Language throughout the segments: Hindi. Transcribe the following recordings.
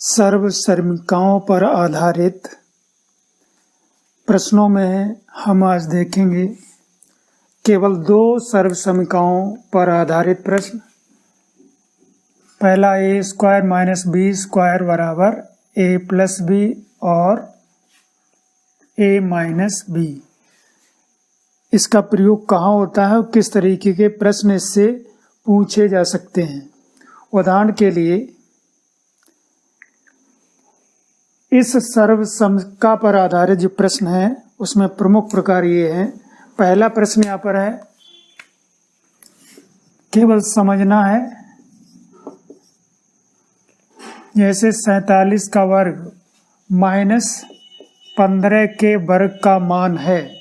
सर्वसमीकरणों पर आधारित प्रश्नों में हम आज देखेंगे केवल दो सर्वसमीकरणों पर आधारित प्रश्न। पहला ए स्क्वायर माइनस बी स्क्वायर बराबर ए प्लस बी और ए माइनस बी। इसका प्रयोग कहाँ होता है और किस तरीके के प्रश्न इससे पूछे जा सकते हैं। उदाहरण के लिए इस सर्वसमीकरण पर आधारित जो प्रश्न है उसमें प्रमुख प्रकार ये है। पहला प्रश्न यहाँ पर है, केवल समझना है, जैसे 47 का वर्ग माइनस 15 के वर्ग का मान है।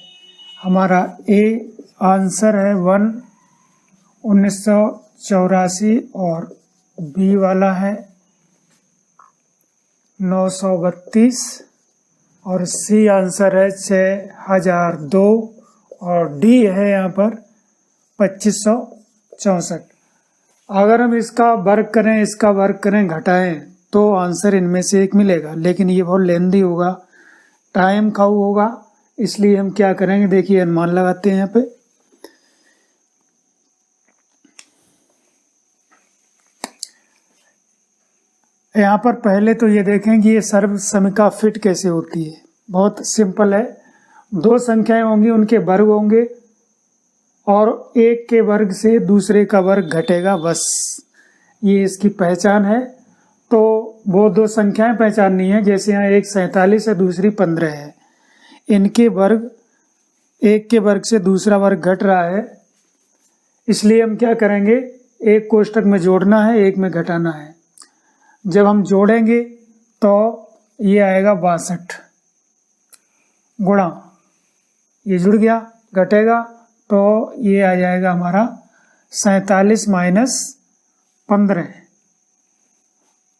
हमारा ए आंसर है 1984 और बी वाला है 932 और सी आंसर है 6002 और डी है यहाँ पर 2564। अगर हम इसका वर्ग करें घटाएं तो आंसर इनमें से एक मिलेगा, लेकिन ये बहुत लेंदी होगा, टाइम खाऊ होगा, इसलिए हम क्या करेंगे, देखिए अनुमान लगाते हैं यहाँ पे। यहाँ पर पहले तो ये देखें कि ये सर्वसमीकरण फिट कैसे होती है। बहुत सिंपल है, दो संख्याएं होंगी, उनके वर्ग होंगे और एक के वर्ग से दूसरे का वर्ग घटेगा, बस ये इसकी पहचान है। तो वो दो संख्याएं पहचाननी है, जैसे यहाँ एक 47 है दूसरी 15 है, इनके वर्ग, एक के वर्ग से दूसरा वर्ग घट रहा है, इसलिए हम क्या करेंगे, एक कोष्ठक में जोड़ना है, एक में घटाना है। जब हम जोड़ेंगे तो ये आएगा 62 गुणा, ये जुड़ गया, घटेगा तो ये आ जाएगा हमारा 47 माइनस 15,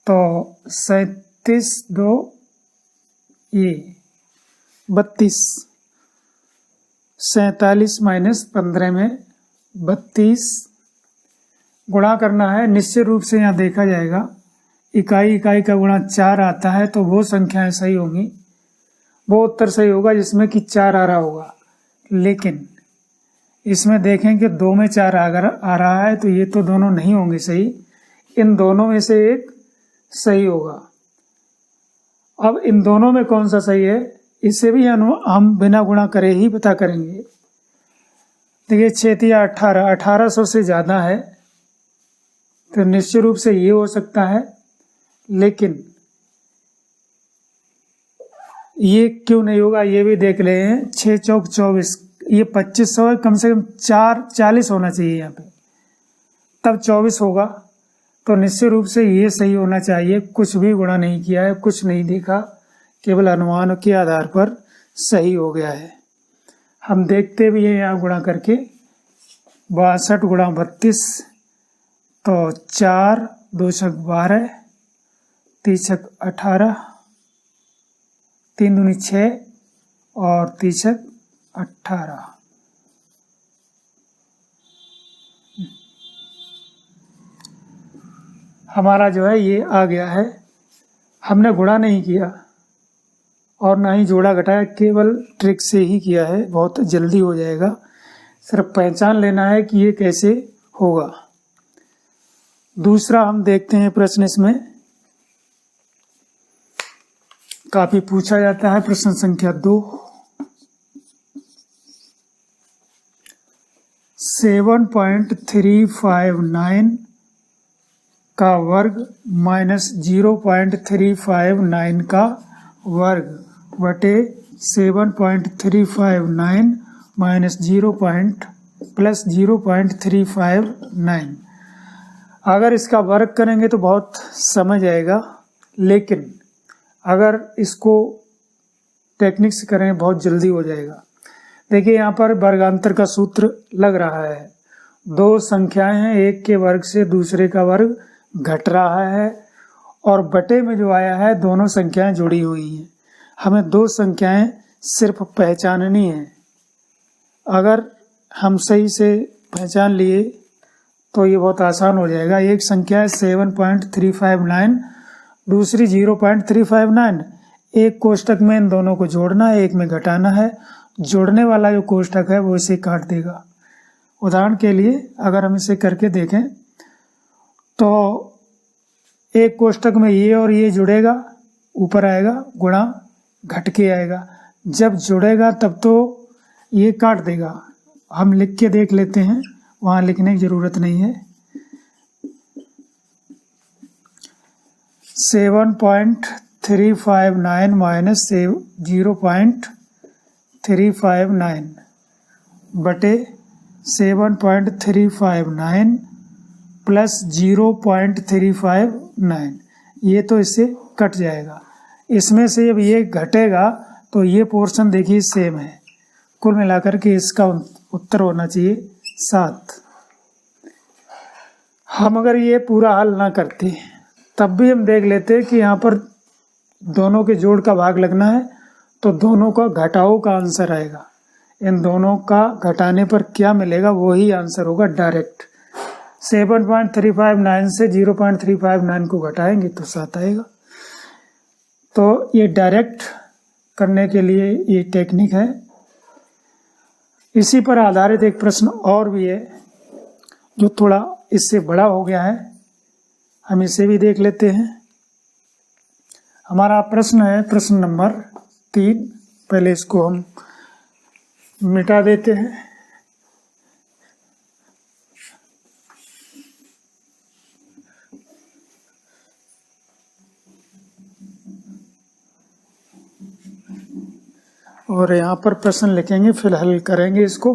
तो 37 2 ये 32, 47 माइनस 15 में 32 गुणा करना है। निश्चित रूप से यहाँ देखा जाएगा इकाई का गुणा 4 आता है, तो वो संख्याएं सही होंगी, वो उत्तर सही होगा जिसमें कि 4 आ रहा होगा। लेकिन इसमें देखें कि 2 में 4 अगर आ रहा है तो ये तो दोनों नहीं होंगे सही, इन दोनों में से एक सही होगा। अब इन दोनों में कौन सा सही है, इससे भी हम बिना गुणा करे ही पता करेंगे। देखिए 6 या 18, 1800 से ज़्यादा है तो निश्चित रूप से ये हो सकता है, लेकिन ये क्यों नहीं होगा ये भी देख ले हैं। 6 चौक 24, ये 2500 है, कम से कम 40 होना चाहिए यहाँ पे, तब 24 होगा, तो निश्चित रूप से ये सही होना चाहिए। कुछ भी गुणा नहीं किया है, कुछ नहीं देखा, केवल अनुमान के आधार पर सही हो गया है। हम देखते भी हैं यहाँ गुणा करके, 62 गुणा 32, तो 4 2 छक 12, 3 छक 18, 3 दूनी 6 और 3 छक 18। हमारा जो है ये आ गया है। हमने गुणा नहीं किया और ना ही जोड़ा घटाया, केवल ट्रिक से ही किया है, बहुत जल्दी हो जाएगा। सिर्फ पहचान लेना है कि ये कैसे होगा। दूसरा हम देखते हैं प्रश्न, इसमें काफी पूछा जाता है। प्रश्न संख्या 2, 7.359 का वर्ग माइनस 0.359 का वर्ग बटे 7.359 माइनस 0 प्लस 0.359। अगर इसका वर्ग करेंगे तो बहुत समझ आएगा, लेकिन अगर इसको टेक्निक से करें बहुत जल्दी हो जाएगा। देखिए यहाँ पर वर्गांतर का सूत्र लग रहा है, दो संख्याएं हैं, एक के वर्ग से दूसरे का वर्ग घट रहा है और बटे में जो आया है दोनों संख्याएं जुड़ी हुई हैं। हमें दो संख्याएं सिर्फ पहचाननी है। अगर हम सही से पहचान लिए तो ये बहुत आसान हो जाएगा। एक संख्या है 7.359 दूसरी 0.359। एक कोष्टक में इन दोनों को जोड़ना है, एक में घटाना है। जोड़ने वाला जो कोष्टक है वो इसे काट देगा। उदाहरण के लिए अगर हम इसे करके देखें तो एक कोष्टक में ये और ये जुड़ेगा, ऊपर आएगा, गुणा घट के आएगा। जब जुड़ेगा तब तो ये काट देगा। हम लिख के देख लेते हैं, वहाँ लिखने की ज़रूरत नहीं है। 7.359 माइनस 0.359 बटे 7.359 प्लस 0.359, ये तो इससे कट जाएगा। इसमें से जब ये घटेगा तो ये पोर्शन देखिए सेम है। कुल मिलाकर के इसका उत्तर होना चाहिए 7। हम अगर ये पूरा हल ना करते तब भी हम देख लेते कि यहाँ पर दोनों के जोड़ का भाग लगना है तो दोनों का घटाओ का आंसर आएगा। इन दोनों का घटाने पर क्या मिलेगा वही आंसर होगा डायरेक्ट। 7.359 से 0.359 को घटाएंगे तो 7 आएगा। तो ये डायरेक्ट करने के लिए ये टेक्निक है। इसी पर आधारित एक प्रश्न और भी है जो थोड़ा इससे बड़ा हो गया है, हम इसे भी देख लेते हैं। हमारा प्रश्न है प्रश्न नंबर 3। पहले इसको हम मिटा देते हैं। और यहाँ पर प्रश्न लिखेंगे, फिर हल करेंगे इसको।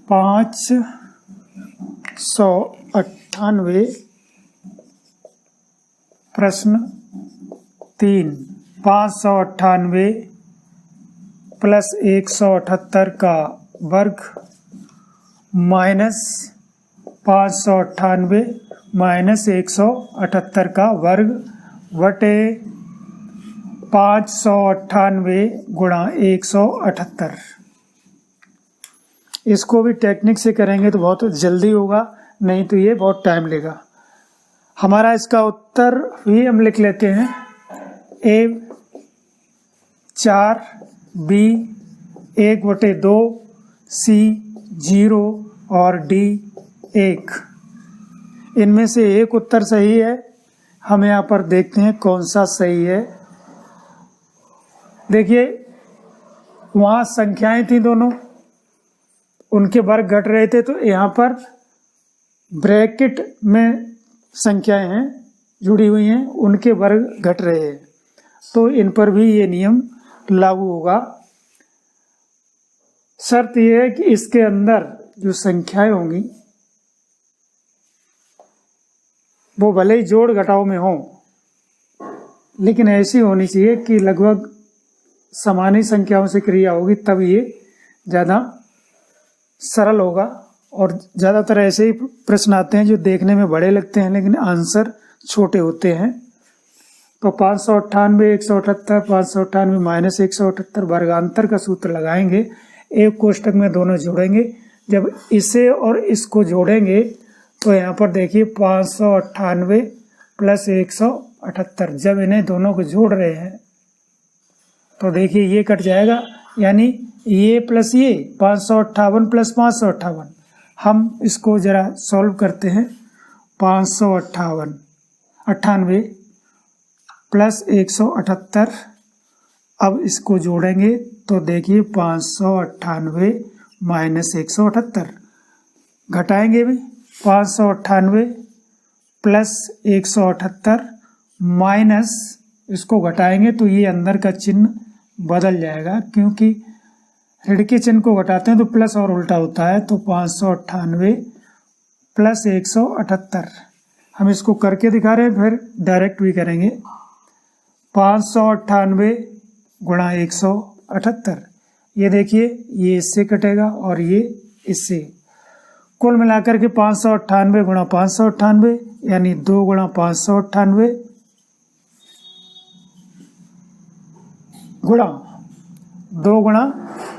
598 प्रश्न 3। 598 प्लस 178 का वर्ग माइनस 598 माइनस 178 का वर्ग बटे 598 गुणा 178। इसको भी टेक्निक से करेंगे तो बहुत जल्दी होगा, नहीं तो ये बहुत टाइम लेगा। हमारा इसका उत्तर भी हम लिख लेते हैं। A 4, B 1/2, C 0 और D 1। इनमें से एक उत्तर सही है। हम यहाँ पर देखते हैं कौन सा सही है। देखिए वहाँ संख्याएं थी दोनों, उनके वर्ग घट रहे थे, तो यहाँ पर ब्रैकेट में संख्याएं हैं जुड़ी हुई हैं, उनके वर्ग घट रहे हैं, तो इन पर भी ये नियम लागू होगा। शर्त यह है कि इसके अंदर जो संख्याएं होंगी वो भले ही जोड़ घटाव में हो, लेकिन ऐसी होनी चाहिए कि लगभग समान ही संख्याओं से क्रिया होगी, तब ये ज़्यादा सरल होगा। और ज़्यादातर ऐसे ही प्रश्न आते हैं जो देखने में बड़े लगते हैं लेकिन आंसर छोटे होते हैं। तो 598 178 598 माइनस 178 वर्गांतर का सूत्र लगाएंगे। एक कोष्टक में दोनों जोड़ेंगे। जब इसे और इसको जोड़ेंगे तो यहाँ पर देखिए 598 प्लस 178। जब इन्हें दोनों को जोड़ रहे हैं तो देखिए ये कट जाएगा, यानी ये प्लस ये 558 प्लस 558। हम इसको जरा सॉल्व करते हैं। 598 प्लस 178, अब इसको जोड़ेंगे तो देखिए 598 माइनस 178। घटाएंगे भी 598 प्लस 178 माइनस, इसको घटाएंगे तो ये अंदर का चिन्ह बदल जाएगा, क्योंकि ऋण के चिन्ह को घटाते हैं तो प्लस और उल्टा होता है। तो 598 प्लस 178, हम इसको करके दिखा रहे हैं, फिर डायरेक्ट भी करेंगे। 598 गुणा 178, ये देखिए ये इससे कटेगा और ये इससे, कुल मिलाकर के 598 गुणा 598 यानी 2 गुणा 598 गुणा 2 गुणा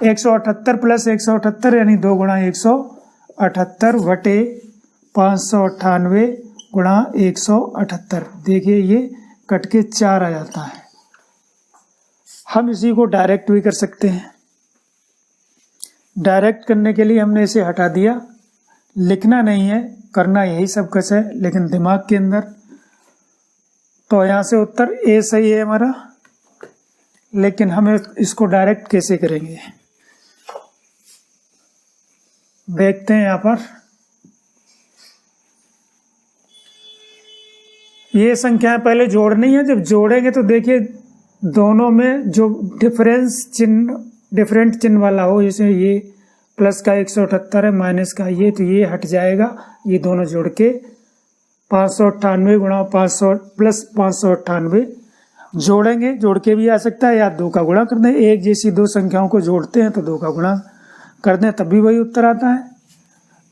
178 प्लस 178 यानी 2 गुणा 178 बटे 598 गुणा 178। देखिए ये कट के 4 आ जाता है। हम इसी को डायरेक्ट भी कर सकते हैं। डायरेक्ट करने के लिए हमने इसे हटा दिया, लिखना नहीं है, करना यही सब कुछ है लेकिन दिमाग के अंदर। तो यहाँ से उत्तर ए सही है हमारा, लेकिन हमें इसको डायरेक्ट कैसे करेंगे देखते हैं। यहाँ पर ये संख्याएं पहले जोड़नी है। जब जोड़ेंगे तो देखिए दोनों में जो डिफरेंट चिन्ह वाला हो, जैसे ये प्लस का 178 है, माइनस का ये, तो ये हट जाएगा। ये दोनों जोड़ के 598 गुणा 500 प्लस 598 जोड़ेंगे। जोड़ के भी आ सकता है, या 2 का गुणा कर दें। एक जैसी दो संख्याओं को जोड़ते हैं तो 2 का गुणा कर दें, तब भी वही उत्तर आता है।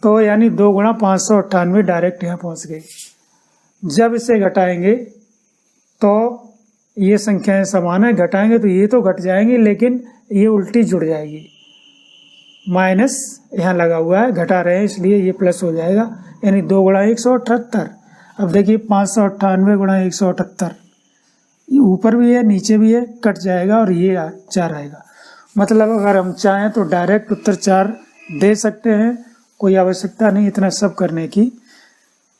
तो यानी 2 गुणा 598 डायरेक्ट यहाँ पहुँच गई। जब इसे घटाएंगे तो ये संख्याएं समान है, घटाएंगे तो ये तो घट जाएंगे लेकिन ये उल्टी जुड़ जाएगी। माइनस यहाँ लगा हुआ है, घटा रहे हैं इसलिए ये प्लस हो जाएगा, यानी 2 गुणा 178। अब देखिए 598 गुणा 178, ये ऊपर भी है नीचे भी है, कट जाएगा और ये 4 आएगा। मतलब अगर हम चाहें तो डायरेक्ट उत्तर 4 दे सकते हैं, कोई आवश्यकता नहीं इतना सब करने की।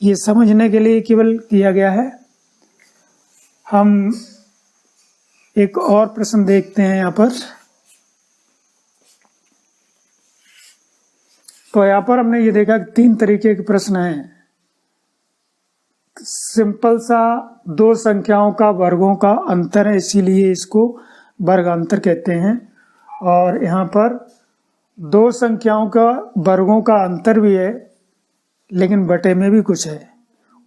ये समझने के लिए केवल किया गया है। हम एक और प्रश्न देखते हैं यहाँ पर। तो यहाँ पर हमने ये देखा कि 3 तरीके के प्रश्न हैं। सिंपल सा 2 संख्याओं का वर्गों का अंतर है, इसीलिए इसको वर्गांतर कहते हैं। और यहाँ पर 2 संख्याओं का वर्गों का अंतर भी है लेकिन बटे में भी कुछ है,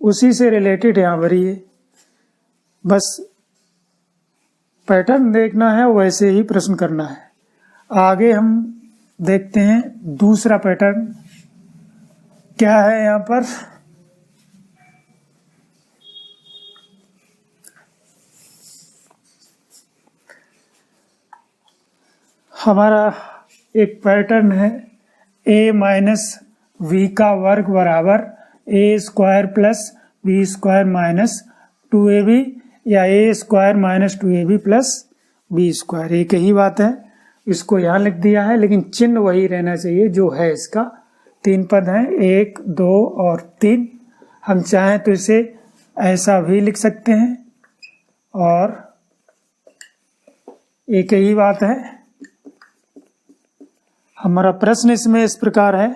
उसी से रिलेटेड यहाँ पर ये बस पैटर्न देखना है, वैसे ही प्रश्न करना है। आगे हम देखते हैं दूसरा पैटर्न क्या है। यहाँ पर हमारा एक पैटर्न है a माइनस वी का वर्ग बराबर A square plus B square minus 2ab, या A square minus 2ab plus B square. एक ही बात है, इसको यहाँ लिख दिया है लेकिन चिन्ह वही रहना चाहिए जो है इसका। 3 पद हैं, 1, 2 और 3। हम चाहें तो इसे ऐसा भी लिख सकते हैं और एक ही बात है। हमारा प्रश्न इसमें इस प्रकार है,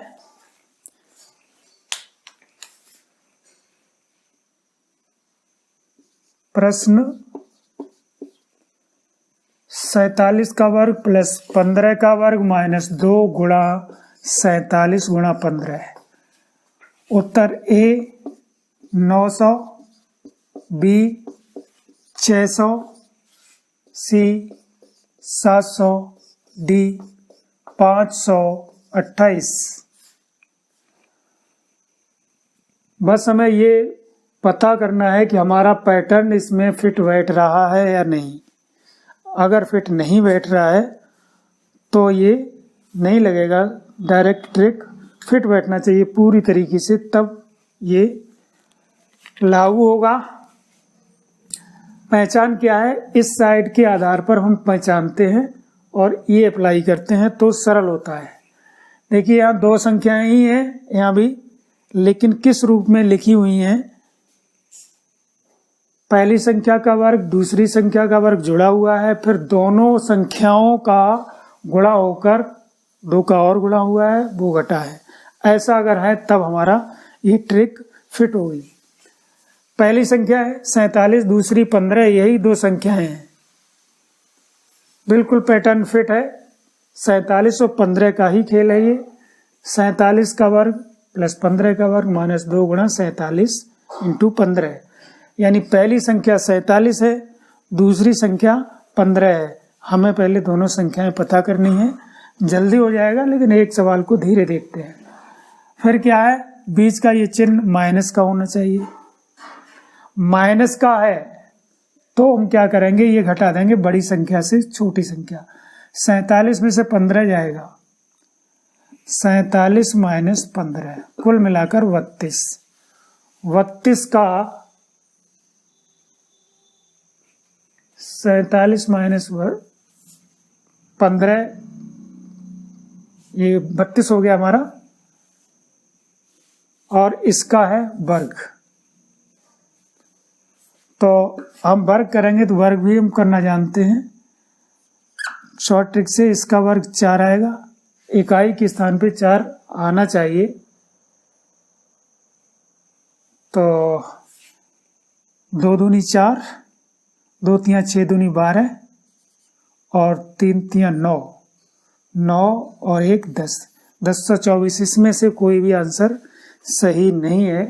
प्रश्न 47 का वर्ग प्लस 15 का वर्ग माइनस 2 गुणा 47 गुणा 15 है। उत्तर ए 900, बी 600, सी 700, डी 528। बस हमें ये पता करना है कि हमारा पैटर्न इसमें फिट बैठ रहा है या नहीं। अगर फिट नहीं बैठ रहा है तो ये नहीं लगेगा। डायरेक्ट ट्रिक फिट बैठना चाहिए पूरी तरीके से, तब ये लागू होगा। पहचान क्या है, इस साइड के आधार पर हम पहचानते हैं और ये अप्लाई करते हैं तो सरल होता है। देखिए यहाँ 2 संख्याएं ही हैं यहाँ भी, लेकिन किस रूप में लिखी हुई हैं। पहली संख्या का वर्ग दूसरी संख्या का वर्ग जुड़ा हुआ है, फिर दोनों संख्याओं का गुणा होकर 2 का और गुणा हुआ है, वो घटा है। ऐसा अगर है तब हमारा ये ट्रिक फिट होगी। पहली संख्या है 47, दूसरी 15, यही 2 संख्याएं हैं, बिल्कुल पैटर्न फिट है। 47 और 15 का ही खेल है ये। 47 का वर्ग प्लस 15 का वर्ग माइनस 2 गुणा 47 इंटू 15, यानी पहली संख्या 47 है, दूसरी संख्या 15 है। हमें पहले दोनों संख्याएं पता करनी है, जल्दी हो जाएगा लेकिन एक सवाल को धीरे देखते हैं। फिर क्या है, बीच का ये चिन्ह माइनस का होना चाहिए। माइनस का है तो हम क्या करेंगे, ये घटा देंगे बड़ी संख्या से छोटी संख्या। 47 में से 15 जाएगा, 47 माइनस 15, कुल मिलाकर 32। 32 का 47 माइनस 15, ये 32 हो गया हमारा, और इसका है वर्ग। तो हम वर्ग करेंगे तो वर्ग भी हम करना जानते हैं शॉर्ट ट्रिक से। इसका वर्ग 4 आएगा, इकाई के स्थान पे 4 आना चाहिए। तो 2 दूनी 4, 2 तियां 6 दूनी 12 और 3 तियां 9, 9 और 1 10, 1024। इसमें से कोई भी आंसर सही नहीं है।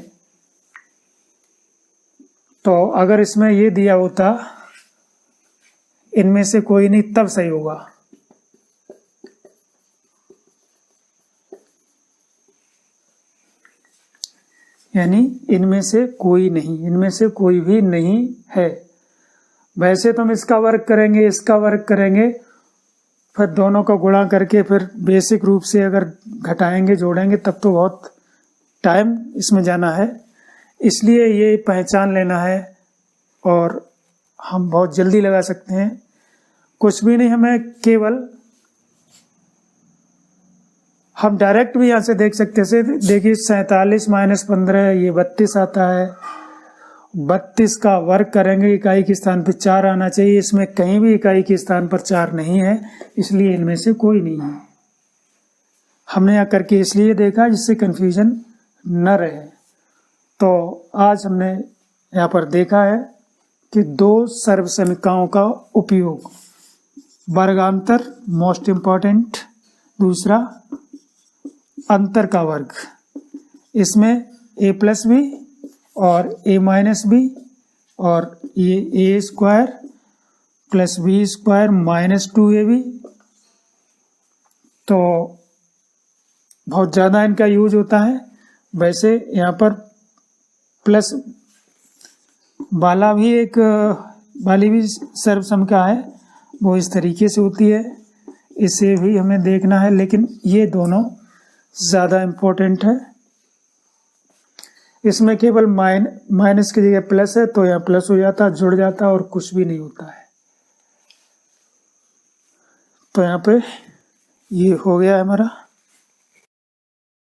तो अगर इसमें ये दिया होता इनमें से कोई नहीं, तब सही होगा। यानी इनमें से कोई नहीं, इनमें से कोई भी नहीं है। वैसे तो हम इसका वर्ग करेंगे, इसका वर्ग करेंगे, फिर दोनों का गुणा करके फिर बेसिक रूप से अगर घटाएंगे जोड़ेंगे तब तो बहुत टाइम इसमें जाना है। इसलिए ये पहचान लेना है और हम बहुत जल्दी लगा सकते हैं। कुछ भी नहीं, हमें केवल हम डायरेक्ट भी यहाँ से देख सकते हैं। देखिए 47 माइनस 15 ये 32 आता है। 32 का वर्ग करेंगे, इकाई के स्थान पर 4 आना चाहिए। इसमें कहीं भी इकाई के स्थान पर 4 नहीं है, इसलिए इनमें से कोई नहीं है। हमने यहाँ करके इसलिए देखा जिससे कंफ्यूजन न रहे। तो आज हमने यहाँ पर देखा है कि 2 सर्वसमीकाओं का उपयोग। वर्गांतर मोस्ट इम्पॉर्टेंट, दूसरा अंतर का वर्ग। इसमें a प्लस बी और a माइनस बी और ये a square plus B square minus 2ab। तो बहुत ज़्यादा इनका यूज होता है। वैसे यहाँ पर प्लस वाला भी वाली भी सर्वसमीका है, वो इस तरीके से होती है, इसे भी हमें देखना है। लेकिन ये दोनों ज़्यादा इम्पोर्टेंट है। इसमें केवल माइनस की जगह प्लस है, तो यहाँ प्लस हो जाता, जुड़ जाता और कुछ भी नहीं होता है। तो यहाँ पे ये हो गया हमारा।